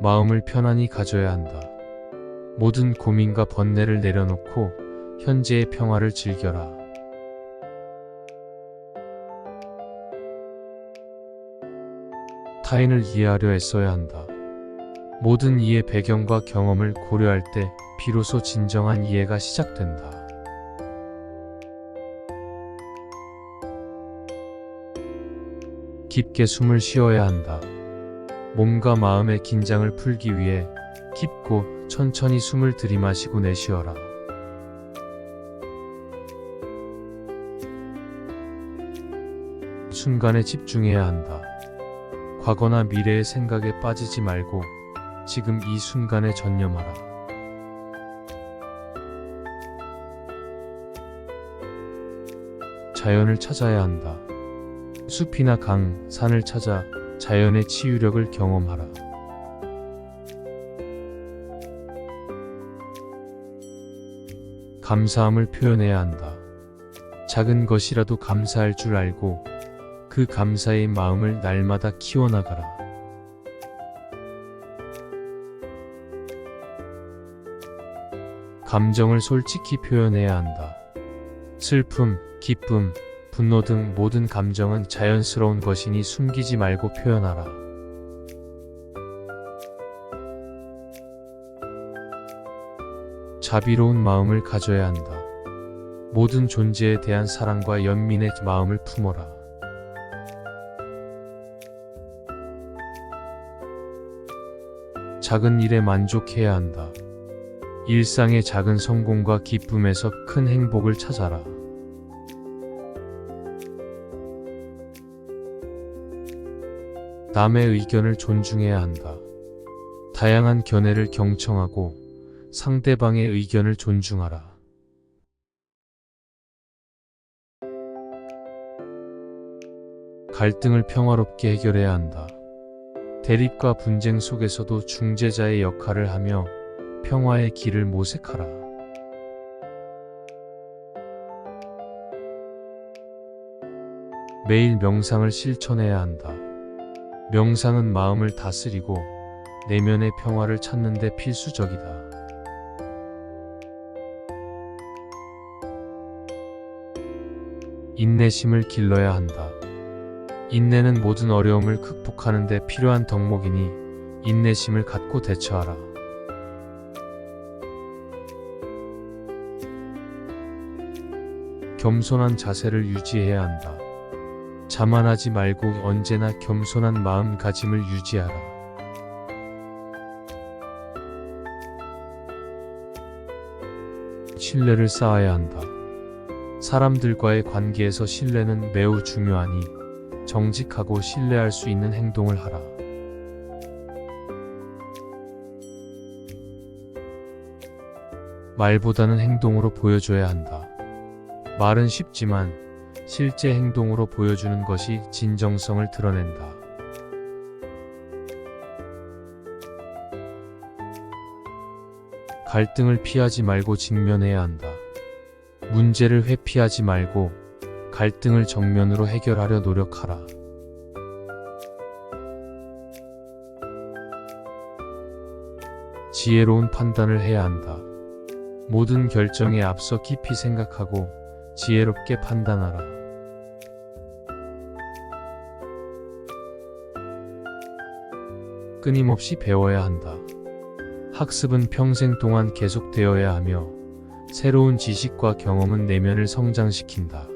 마음을 편안히 가져야 한다. 모든 고민과 번뇌를 내려놓고 현재의 평화를 즐겨라. 타인을 이해하려 애써야 한다. 모든 이해 배경과 경험을 고려할 때 비로소 진정한 이해가 시작된다. 깊게 숨을 쉬어야 한다. 몸과 마음의 긴장을 풀기 위해 깊고 천천히 숨을 들이마시고 내쉬어라. 순간에 집중해야 한다. 과거나 미래의 생각에 빠지지 말고 지금 이 순간에 전념하라. 자연을 찾아야 한다. 숲이나 강, 산을 찾아 자연의 치유력을 경험하라. 감사함을 표현해야 한다. 작은 것이라도 감사할 줄 알고 그 감사의 마음을 날마다 키워나가라. 감정을 솔직히 표현해야 한다. 슬픔, 기쁨, 분노 등 모든 감정은 자연스러운 것이니 숨기지 말고 표현하라. 자비로운 마음을 가져야 한다. 모든 존재에 대한 사랑과 연민의 마음을 품어라. 작은 일에 만족해야 한다. 일상의 작은 성공과 기쁨에서 큰 행복을 찾아라. 남의 의견을 존중해야 한다. 다양한 견해를 경청하고 상대방의 의견을 존중하라. 갈등을 평화롭게 해결해야 한다. 대립과 분쟁 속에서도 중재자의 역할을 하며 평화의 길을 모색하라. 매일 명상을 실천해야 한다. 명상은 마음을 다스리고 내면의 평화를 찾는 데 필수적이다. 인내심을 길러야 한다. 인내는 모든 어려움을 극복하는 데 필요한 덕목이니 인내심을 갖고 대처하라. 겸손한 자세를 유지해야 한다. 자만하지 말고 언제나 겸손한 마음가짐을 유지하라. 신뢰를 쌓아야 한다. 사람들과의 관계에서 신뢰는 매우 중요하니 정직하고 신뢰할 수 있는 행동을 하라. 말보다는 행동으로 보여줘야 한다. 말은 쉽지만 실제 행동으로 보여주는 것이 진정성을 드러낸다. 갈등을 피하지 말고 직면해야 한다. 문제를 회피하지 말고 갈등을 정면으로 해결하려 노력하라. 지혜로운 판단을 해야 한다. 모든 결정에 앞서 깊이 생각하고 지혜롭게 판단하라. 끊임없이 배워야 한다. 학습은 평생 동안 계속되어야 하며 새로운 지식과 경험은 내면을 성장시킨다.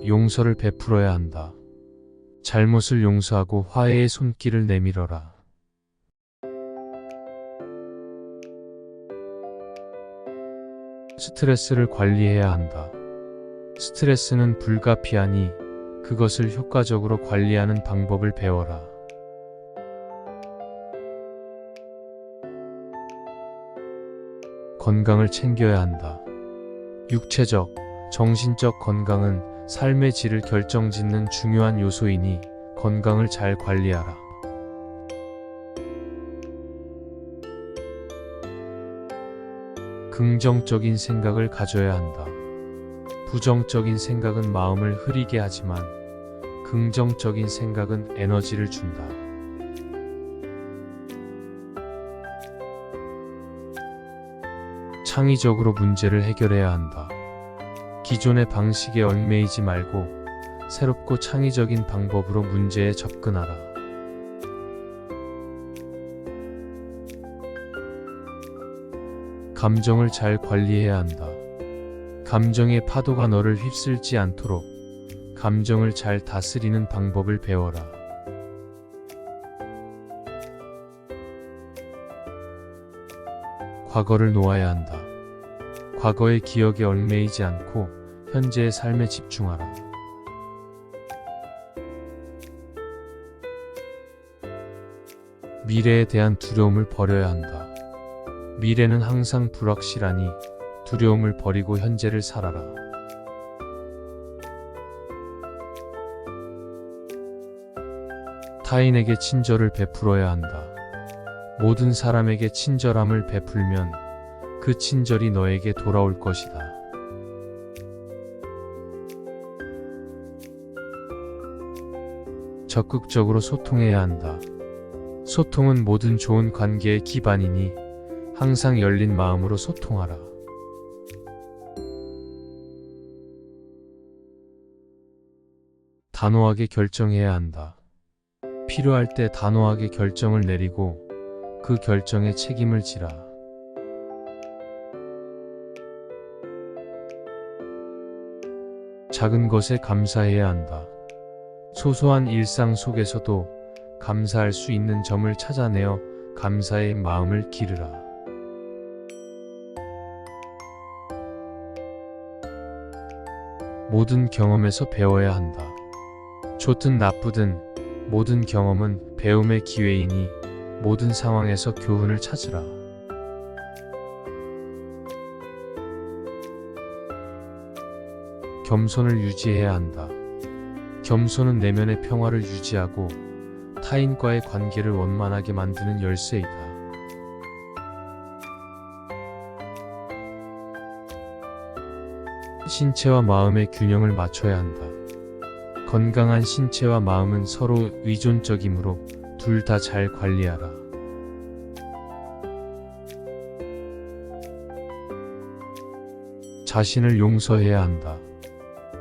용서를 베풀어야 한다. 잘못을 용서하고 화해의 손길을 내밀어라. 스트레스를 관리해야 한다. 스트레스는 불가피하니 그것을 효과적으로 관리하는 방법을 배워라. 건강을 챙겨야 한다. 육체적, 정신적 건강은 삶의 질을 결정짓는 중요한 요소이니 건강을 잘 관리하라. 긍정적인 생각을 가져야 한다. 부정적인 생각은 마음을 흐리게 하지만 긍정적인 생각은 에너지를 준다. 창의적으로 문제를 해결해야 한다. 기존의 방식에 얽매이지 말고 새롭고 창의적인 방법으로 문제에 접근하라. 감정을 잘 관리해야 한다. 감정의 파도가 너를 휩쓸지 않도록 감정을 잘 다스리는 방법을 배워라. 과거를 놓아야 한다. 과거의 기억에 얽매이지 않고 현재의 삶에 집중하라. 미래에 대한 두려움을 버려야 한다. 미래는 항상 불확실하니 두려움을 버리고 현재를 살아라. 타인에게 친절을 베풀어야 한다. 모든 사람에게 친절함을 베풀면 그 친절이 너에게 돌아올 것이다. 적극적으로 소통해야 한다. 소통은 모든 좋은 관계의 기반이니 항상 열린 마음으로 소통하라. 단호하게 결정해야 한다. 필요할 때 단호하게 결정을 내리고 그 결정에 책임을 지라. 작은 것에 감사해야 한다. 소소한 일상 속에서도 감사할 수 있는 점을 찾아내어 감사의 마음을 기르라. 모든 경험에서 배워야 한다. 좋든 나쁘든 모든 경험은 배움의 기회이니 모든 상황에서 교훈을 찾으라. 겸손을 유지해야 한다. 겸손은 내면의 평화를 유지하고 타인과의 관계를 원만하게 만드는 열쇠이다. 신체와 마음의 균형을 맞춰야 한다. 건강한 신체와 마음은 서로 의존적이므로 둘 다 잘 관리하라. 자신을 용서해야 한다.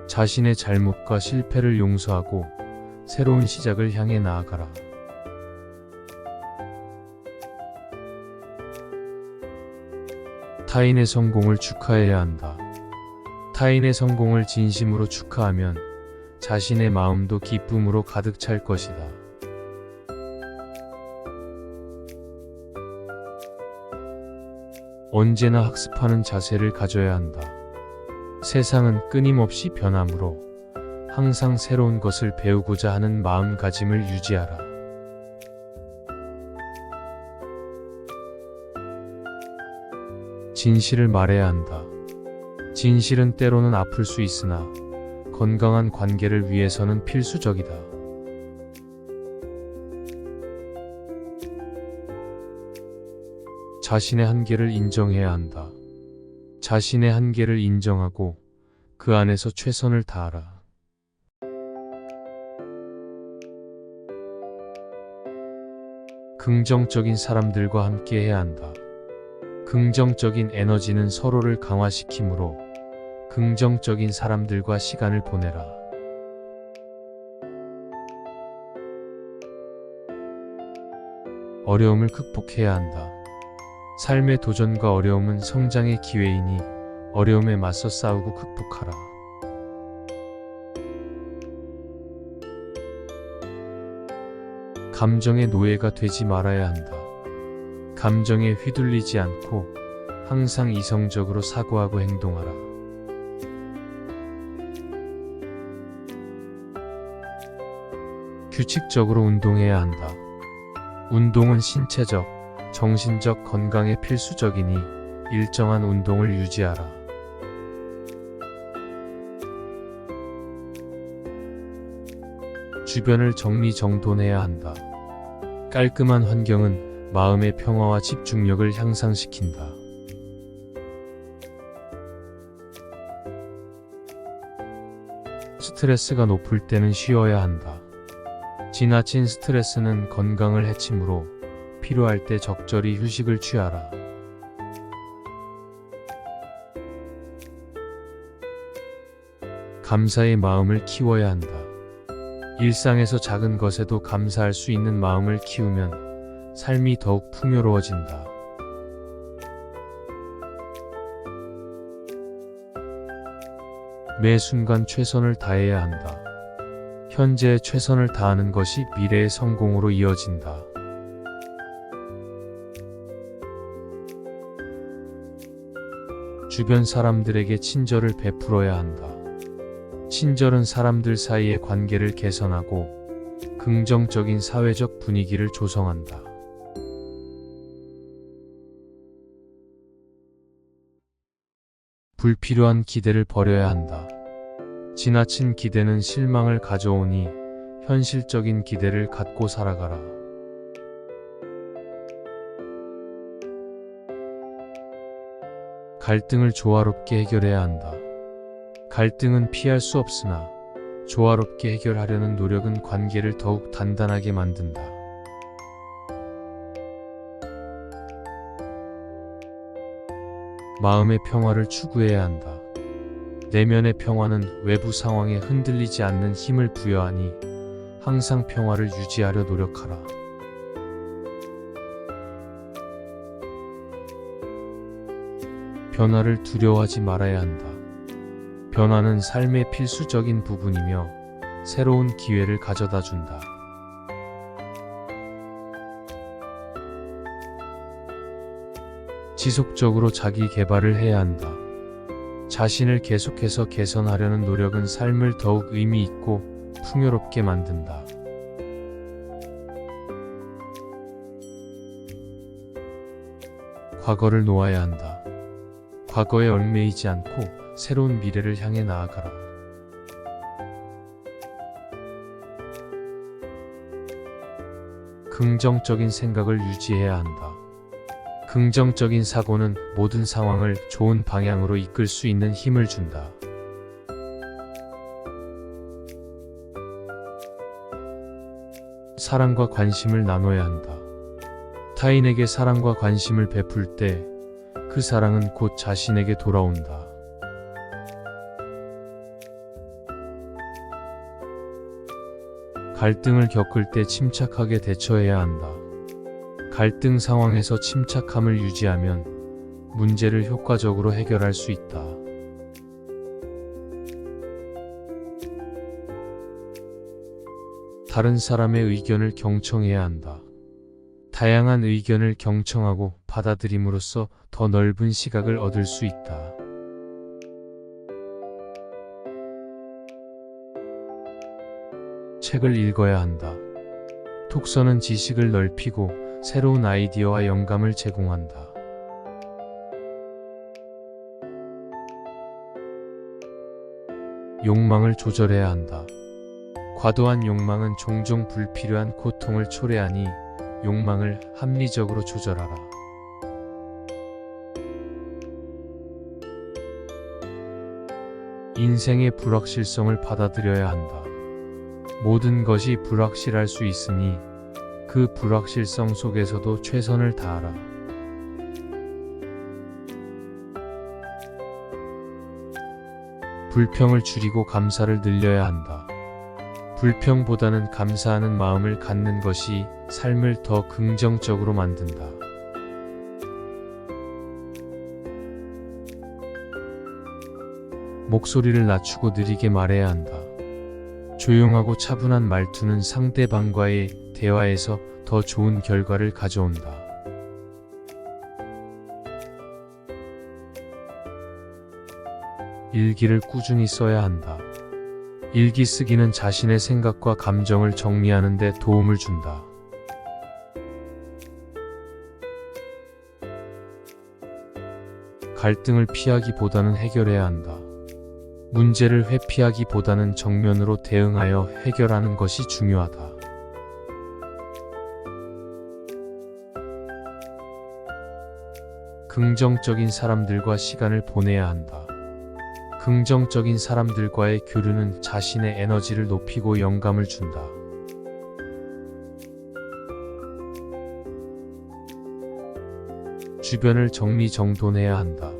자신의 잘못과 실패를 용서하고 새로운 시작을 향해 나아가라. 타인의 성공을 축하해야 한다. 타인의 성공을 진심으로 축하하면 자신의 마음도 기쁨으로 가득 찰 것이다. 언제나 학습하는 자세를 가져야 한다. 세상은 끊임없이 변하므로 항상 새로운 것을 배우고자 하는 마음가짐을 유지하라. 진실을 말해야 한다. 진실은 때로는 아플 수 있으나 건강한 관계를 위해서는 필수적이다. 자신의 한계를 인정해야 한다. 자신의 한계를 인정하고 그 안에서 최선을 다하라. 긍정적인 사람들과 함께 해야 한다. 긍정적인 에너지는 서로를 강화시키므로 긍정적인 사람들과 시간을 보내라. 어려움을 극복해야 한다. 삶의 도전과 어려움은 성장의 기회이니 어려움에 맞서 싸우고 극복하라. 감정의 노예가 되지 말아야 한다. 감정에 휘둘리지 않고 항상 이성적으로 사고하고 행동하라. 규칙적으로 운동해야 한다. 운동은 신체적, 정신적 건강에 필수적이니 일정한 운동을 유지하라. 주변을 정리정돈해야 한다. 깔끔한 환경은 마음의 평화와 집중력을 향상시킨다. 스트레스가 높을 때는 쉬어야 한다. 지나친 스트레스는 건강을 해치므로 필요할 때 적절히 휴식을 취하라. 감사의 마음을 키워야 한다. 일상에서 작은 것에도 감사할 수 있는 마음을 키우면 삶이 더욱 풍요로워진다. 매 순간 최선을 다해야 한다. 현재의 최선을 다하는 것이 미래의 성공으로 이어진다. 주변 사람들에게 친절을 베풀어야 한다. 친절은 사람들 사이의 관계를 개선하고 긍정적인 사회적 분위기를 조성한다. 불필요한 기대를 버려야 한다. 지나친 기대는 실망을 가져오니 현실적인 기대를 갖고 살아가라. 갈등을 조화롭게 해결해야 한다. 갈등은 피할 수 없으나 조화롭게 해결하려는 노력은 관계를 더욱 단단하게 만든다. 마음의 평화를 추구해야 한다. 내면의 평화는 외부 상황에 흔들리지 않는 힘을 부여하니 항상 평화를 유지하려 노력하라. 변화를 두려워하지 말아야 한다. 변화는 삶의 필수적인 부분이며 새로운 기회를 가져다 준다. 지속적으로 자기 개발을 해야 한다. 자신을 계속해서 개선하려는 노력은 삶을 더욱 의미 있고 풍요롭게 만든다. 과거를 놓아야 한다. 과거에 얽매이지 않고 새로운 미래를 향해 나아가라. 긍정적인 생각을 유지해야 한다. 긍정적인 사고는 모든 상황을 좋은 방향으로 이끌 수 있는 힘을 준다. 사랑과 관심을 나눠야 한다. 타인에게 사랑과 관심을 베풀 때 그 사랑은 곧 자신에게 돌아온다. 갈등을 겪을 때 침착하게 대처해야 한다. 갈등 상황에서 침착함을 유지하면 문제를 효과적으로 해결할 수 있다. 다른 사람의 의견을 경청해야 한다. 다양한 의견을 경청하고 받아들임으로써 더 넓은 시각을 얻을 수 있다. 책을 읽어야 한다. 독서는 지식을 넓히고 새로운 아이디어와 영감을 제공한다. 욕망을 조절해야 한다. 과도한 욕망은 종종 불필요한 고통을 초래하니 욕망을 합리적으로 조절하라. 인생의 불확실성을 받아들여야 한다. 모든 것이 불확실할 수 있으니 그 불확실성 속에서도 최선을 다하라. 불평을 줄이고 감사를 늘려야 한다. 불평보다는 감사하는 마음을 갖는 것이 삶을 더 긍정적으로 만든다. 목소리를 낮추고 느리게 말해야 한다. 조용하고 차분한 말투는 상대방과의 대화에서 더 좋은 결과를 가져온다. 일기를 꾸준히 써야 한다. 일기 쓰기는 자신의 생각과 감정을 정리하는 데 도움을 준다. 갈등을 피하기보다는 해결해야 한다. 문제를 회피하기보다는 정면으로 대응하여 해결하는 것이 중요하다. 긍정적인 사람들과 시간을 보내야 한다. 긍정적인 사람들과의 교류는 자신의 에너지를 높이고 영감을 준다. 주변을 정리정돈해야 한다.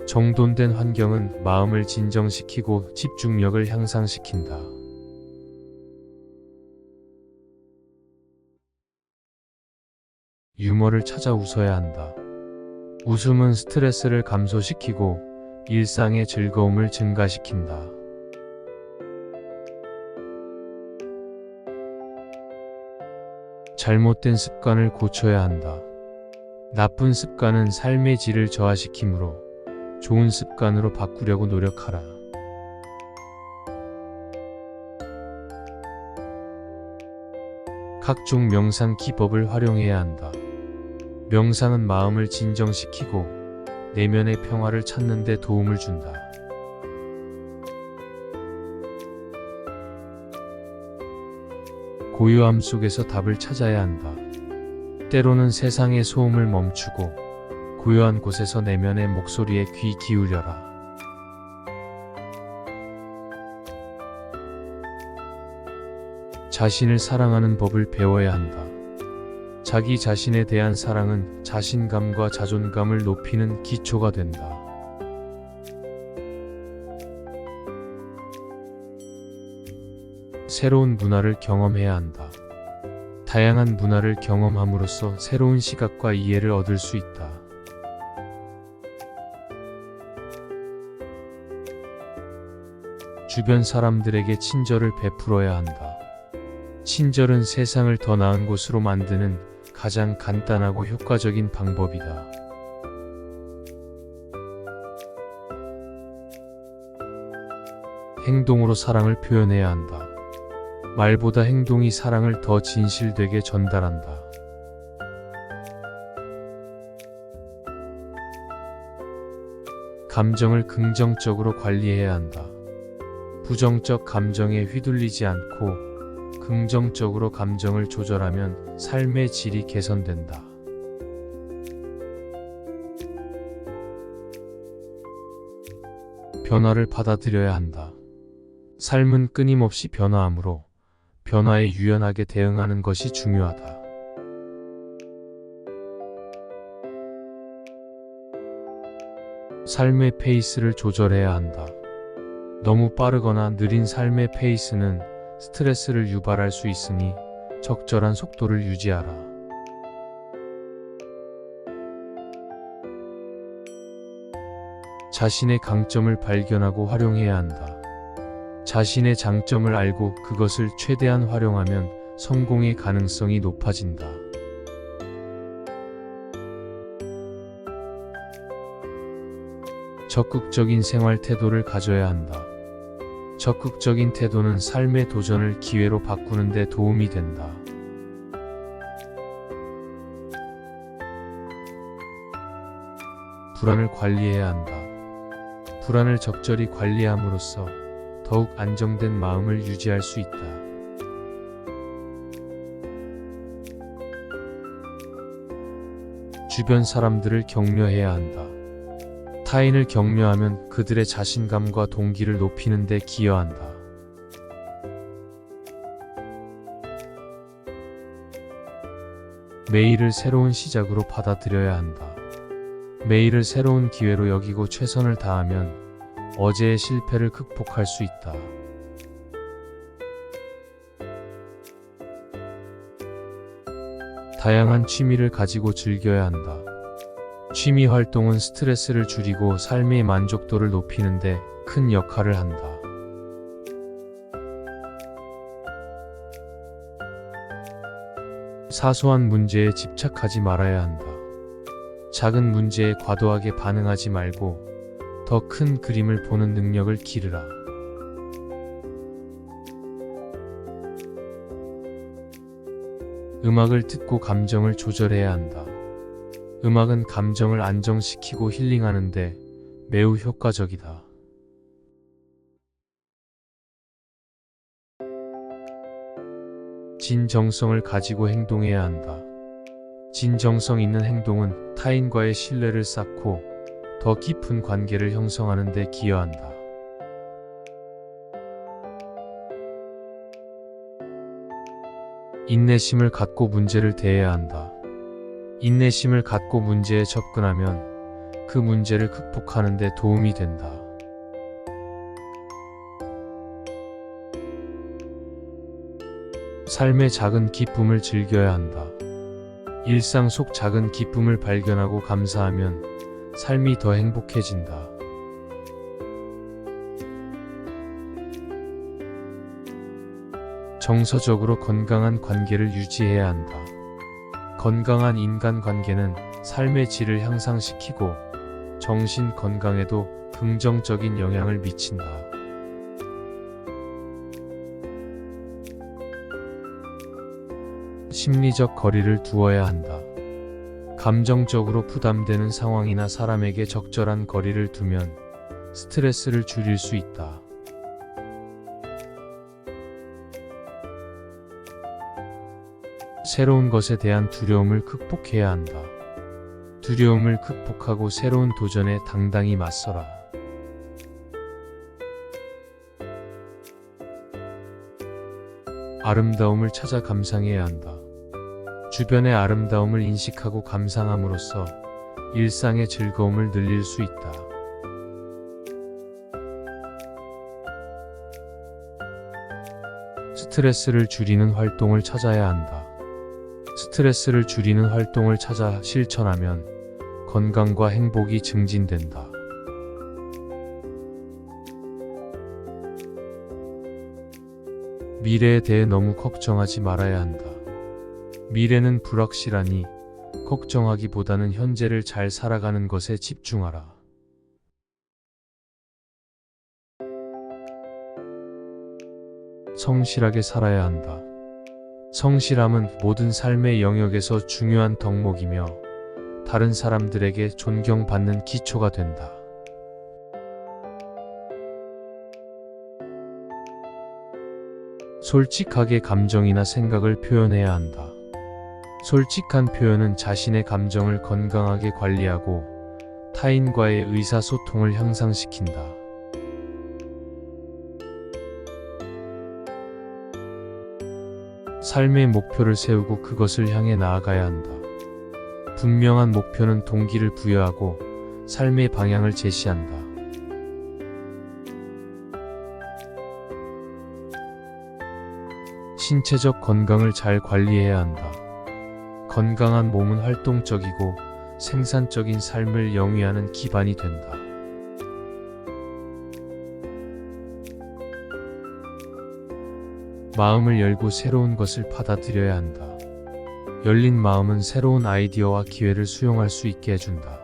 정돈된 환경은 마음을 진정시키고 집중력을 향상시킨다. 유머를 찾아 웃어야 한다. 웃음은 스트레스를 감소시키고 일상의 즐거움을 증가시킨다. 잘못된 습관을 고쳐야 한다. 나쁜 습관은 삶의 질을 저하시키므로 좋은 습관으로 바꾸려고 노력하라. 각종 명상 기법을 활용해야 한다. 명상은 마음을 진정시키고 내면의 평화를 찾는 데 도움을 준다. 고요함 속에서 답을 찾아야 한다. 때로는 세상의 소음을 멈추고 고요한 곳에서 내면의 목소리에 귀 기울여라. 자신을 사랑하는 법을 배워야 한다. 자기 자신에 대한 사랑은 자신감과 자존감을 높이는 기초가 된다. 새로운 문화를 경험해야 한다. 다양한 문화를 경험함으로써 새로운 시각과 이해를 얻을 수 있다. 주변 사람들에게 친절을 베풀어야 한다. 친절은 세상을 더 나은 곳으로 만드는 가장 간단하고 효과적인 방법이다. 행동으로 사랑을 표현해야 한다. 말보다 행동이 사랑을 더 진실되게 전달한다. 감정을 긍정적으로 관리해야 한다. 부정적 감정에 휘둘리지 않고 긍정적으로 감정을 조절하면 삶의 질이 개선된다. 변화를 받아들여야 한다. 삶은 끊임없이 변화하므로 변화에 유연하게 대응하는 것이 중요하다. 삶의 페이스를 조절해야 한다. 너무 빠르거나 느린 삶의 페이스는 스트레스를 유발할 수 있으니 적절한 속도를 유지하라. 자신의 강점을 발견하고 활용해야 한다. 자신의 장점을 알고 그것을 최대한 활용하면 성공의 가능성이 높아진다. 적극적인 생활 태도를 가져야 한다. 적극적인 태도는 삶의 도전을 기회로 바꾸는 데 도움이 된다. 불안을 관리해야 한다. 불안을 적절히 관리함으로써 더욱 안정된 마음을 유지할 수 있다. 주변 사람들을 격려해야 한다. 타인을 격려하면 그들의 자신감과 동기를 높이는 데 기여한다. 매일을 새로운 시작으로 받아들여야 한다. 매일을 새로운 기회로 여기고 최선을 다하면 어제의 실패를 극복할 수 있다. 다양한 취미를 가지고 즐겨야 한다. 취미 활동은 스트레스를 줄이고 삶의 만족도를 높이는 데 큰 역할을 한다. 사소한 문제에 집착하지 말아야 한다. 작은 문제에 과도하게 반응하지 말고 더 큰 그림을 보는 능력을 기르라. 음악을 듣고 감정을 조절해야 한다. 음악은 감정을 안정시키고 힐링하는 데 매우 효과적이다. 진정성을 가지고 행동해야 한다. 진정성 있는 행동은 타인과의 신뢰를 쌓고 더 깊은 관계를 형성하는 데 기여한다. 인내심을 갖고 문제를 대해야 한다. 인내심을 갖고 문제에 접근하면 그 문제를 극복하는 데 도움이 된다. 삶의 작은 기쁨을 즐겨야 한다. 일상 속 작은 기쁨을 발견하고 감사하면 삶이 더 행복해진다. 정서적으로 건강한 관계를 유지해야 한다. 건강한 인간관계는 삶의 질을 향상시키고 정신 건강에도 긍정적인 영향을 미친다. 심리적 거리를 두어야 한다. 감정적으로 부담되는 상황이나 사람에게 적절한 거리를 두면 스트레스를 줄일 수 있다. 새로운 것에 대한 두려움을 극복해야 한다. 두려움을 극복하고 새로운 도전에 당당히 맞서라. 아름다움을 찾아 감상해야 한다. 주변의 아름다움을 인식하고 감상함으로써 일상의 즐거움을 늘릴 수 있다. 스트레스를 줄이는 활동을 찾아야 한다. 스트레스를 줄이는 활동을 찾아 실천하면 건강과 행복이 증진된다. 미래에 대해 너무 걱정하지 말아야 한다. 미래는 불확실하니 걱정하기보다는 현재를 잘 살아가는 것에 집중하라. 성실하게 살아야 한다. 성실함은 모든 삶의 영역에서 중요한 덕목이며 다른 사람들에게 존경받는 기초가 된다. 솔직하게 감정이나 생각을 표현해야 한다. 솔직한 표현은 자신의 감정을 건강하게 관리하고 타인과의 의사소통을 향상시킨다. 삶의 목표를 세우고 그것을 향해 나아가야 한다. 분명한 목표는 동기를 부여하고 삶의 방향을 제시한다. 신체적 건강을 잘 관리해야 한다. 건강한 몸은 활동적이고 생산적인 삶을 영위하는 기반이 된다. 마음을 열고 새로운 것을 받아들여야 한다. 열린 마음은 새로운 아이디어와 기회를 수용할 수 있게 해준다.